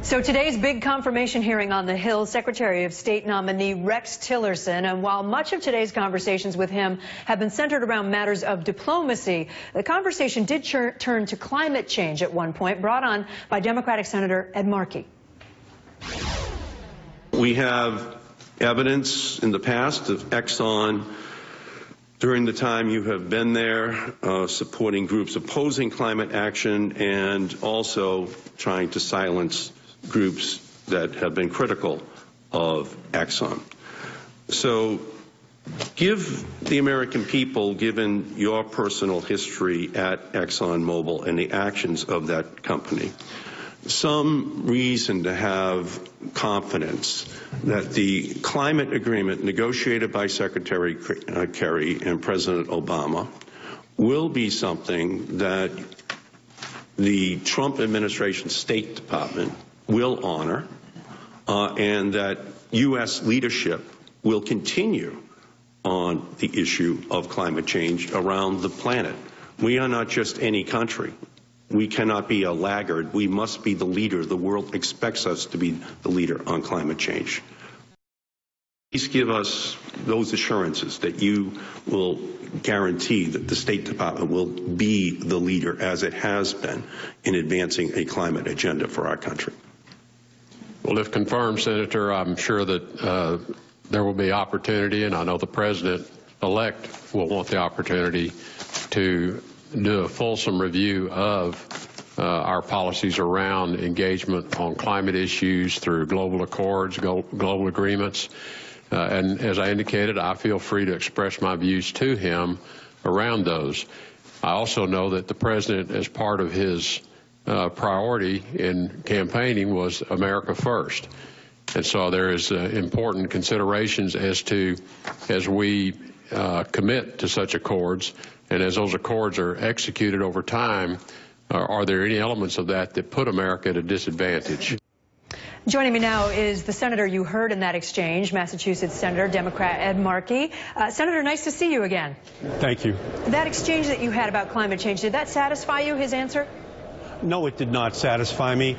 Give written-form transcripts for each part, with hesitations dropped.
So today's big confirmation hearing on the Hill, Secretary of State nominee Rex Tillerson. And while much of today's conversations with him have been centered around matters of diplomacy, the conversation did turn to climate change at one point, brought on by Democratic Senator Ed Markey. We have evidence in the past of Exxon during the time you have been there, supporting groups opposing climate action and also trying to silence groups that have been critical of Exxon. So give the American people, given your personal history at ExxonMobil and the actions of that company, some reason to have confidence that the climate agreement negotiated by Secretary Kerry and President Obama will be something that the Trump administration State Department will honor, and that U.S. leadership will continue on the issue of climate change around the planet. We are not just any country. We cannot be a laggard. We must be the leader. The world expects us to be the leader on climate change. Please give us those assurances that you will guarantee that the State Department will be the leader, as it has been, in advancing a climate agenda for our country. Well, if confirmed, Senator, I'm sure that there will be opportunity, and I know the President-elect will want the opportunity to do a fulsome review of our policies around engagement on climate issues through global accords, global agreements. And as I indicated, I feel free to express my views to him around those. I also know that the President, as part of his priority in campaigning, was America first. And so there is important considerations as we commit to such accords, and as those accords are executed over time, are there any elements of that that put America at a disadvantage? Joining me now is the senator you heard in that exchange, Massachusetts Senator, Democrat Ed Markey. Senator, nice to see you again. Thank you. That exchange that you had about climate change, did that satisfy you, his answer? No, it did not satisfy me.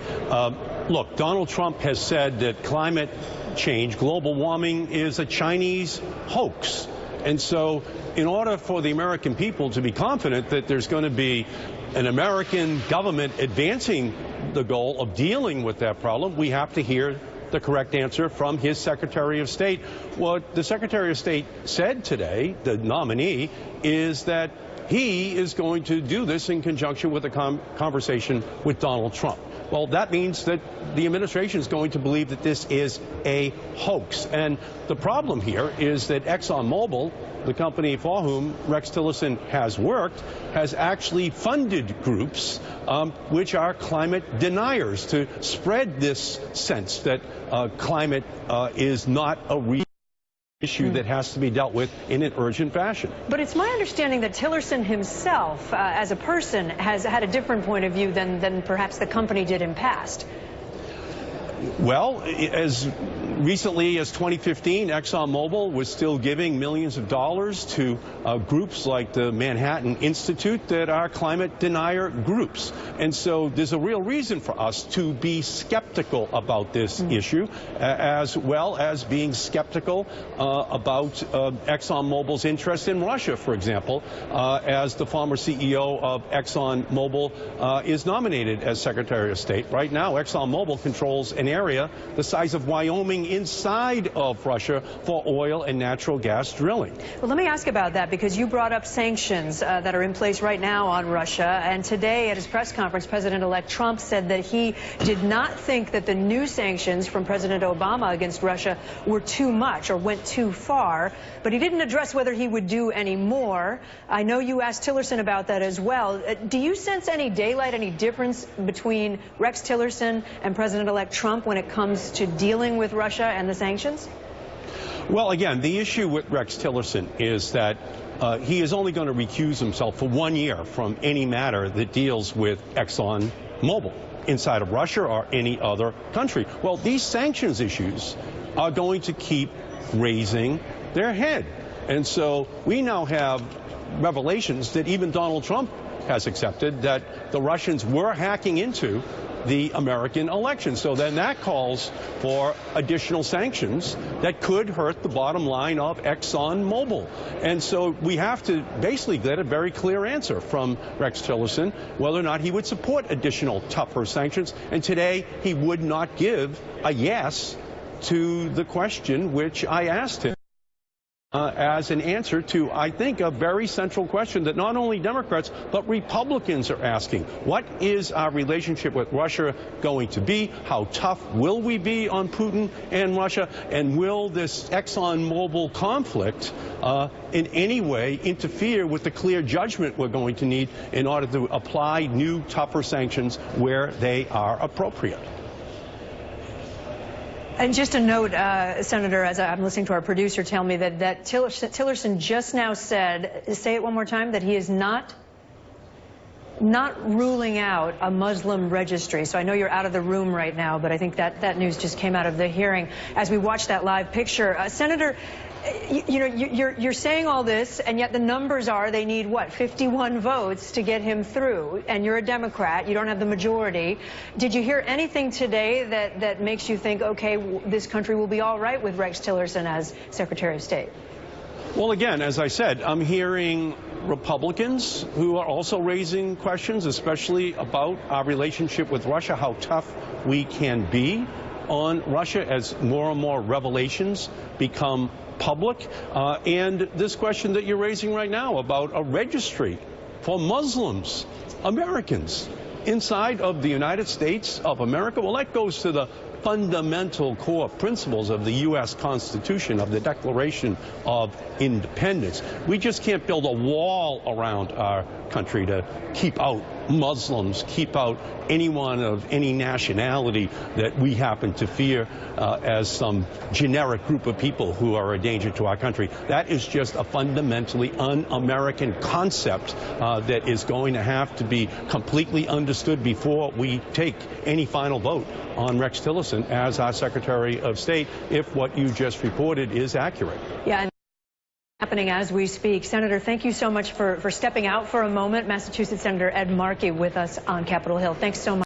Look, Donald Trump has said that climate change, global warming, is a Chinese hoax. And so in order for the American people to be confident that there's going to be an American government advancing the goal of dealing with that problem, we have to hear the correct answer from his Secretary of State. What the Secretary of State said today, the nominee, is that he is going to do this in conjunction with a conversation with Donald Trump. Well, that means that the administration is going to believe that this is a hoax. And the problem here is that ExxonMobil, the company for whom Rex Tillerson has worked, has actually funded groups which are climate deniers to spread this sense that climate is not a real issue that has to be dealt with in an urgent fashion. But it's my understanding that Tillerson himself, as a person, has had a different point of view than perhaps the company did in past. Well, as recently as 2015, ExxonMobil was still giving millions of dollars to groups like the Manhattan Institute that are climate denier groups. And so there's a real reason for us to be skeptical about this issue, as well as being skeptical about ExxonMobil's interest in Russia, for example, as the former CEO of ExxonMobil is nominated as Secretary of State. Right now, ExxonMobil controls an area the size of Wyoming inside of Russia for oil and natural gas drilling. Well, let me ask about that, because you brought up sanctions that are in place right now on Russia. And today at his press conference, President-elect Trump said that he did not think that the new sanctions from President Obama against Russia were too much or went too far, but he didn't address whether he would do any more. I know you asked Tillerson about that as well. Do you sense any daylight, any difference between Rex Tillerson and President-elect Trump when it comes to dealing with Russia and the sanctions? Well, again, the issue with Rex Tillerson is that he is only going to recuse himself for 1 year from any matter that deals with ExxonMobil inside of Russia or any other country. Well, these sanctions issues are going to keep raising their head. And so we now have revelations that even Donald Trump has accepted that the Russians were hacking into the American election. So then that calls for additional sanctions that could hurt the bottom line of ExxonMobil. And so we have to basically get a very clear answer from Rex Tillerson whether or not he would support additional tougher sanctions. And today he would not give a yes to the question which I asked him. As an answer to, I think, a very central question that not only Democrats but Republicans are asking. What is our relationship with Russia going to be? How tough will we be on Putin and Russia? And will this ExxonMobil conflict in any way interfere with the clear judgment we're going to need in order to apply new, tougher sanctions where they are appropriate? And just a note, Senator, as I'm listening to our producer tell me that Tillerson just now said, say it one more time, that he is not ruling out a Muslim registry. So I know you're out of the room right now, but I think that news just came out of the hearing as we watch that live picture. Senator, you know, you're saying all this, and yet the numbers are they need, what, 51 votes to get him through, and you're a Democrat. You don't have the majority. Did you hear anything today that makes you think, okay, this country will be all right with Rex Tillerson as Secretary of State? Well, again, as I said, I'm hearing Republicans who are also raising questions, especially about our relationship with Russia, how tough we can be on Russia as more and more revelations become public. And this question that you're raising right now about a registry for Muslims, Americans, inside of the United States of America. Well, that goes to the fundamental core principles of the U.S. Constitution, of the Declaration of Independence. We just can't build a wall around our country to keep out Muslims, keep out anyone of any nationality that we happen to fear as some generic group of people who are a danger to our country. That is just a fundamentally un-American concept that is going to have to be completely understood before we take any final vote on Rex Tillerson as our Secretary of State, if what you just reported is accurate. Yeah. And happening as we speak. Senator, thank you so much for stepping out for a moment. Massachusetts Senator Ed Markey with us on Capitol Hill. Thanks so much.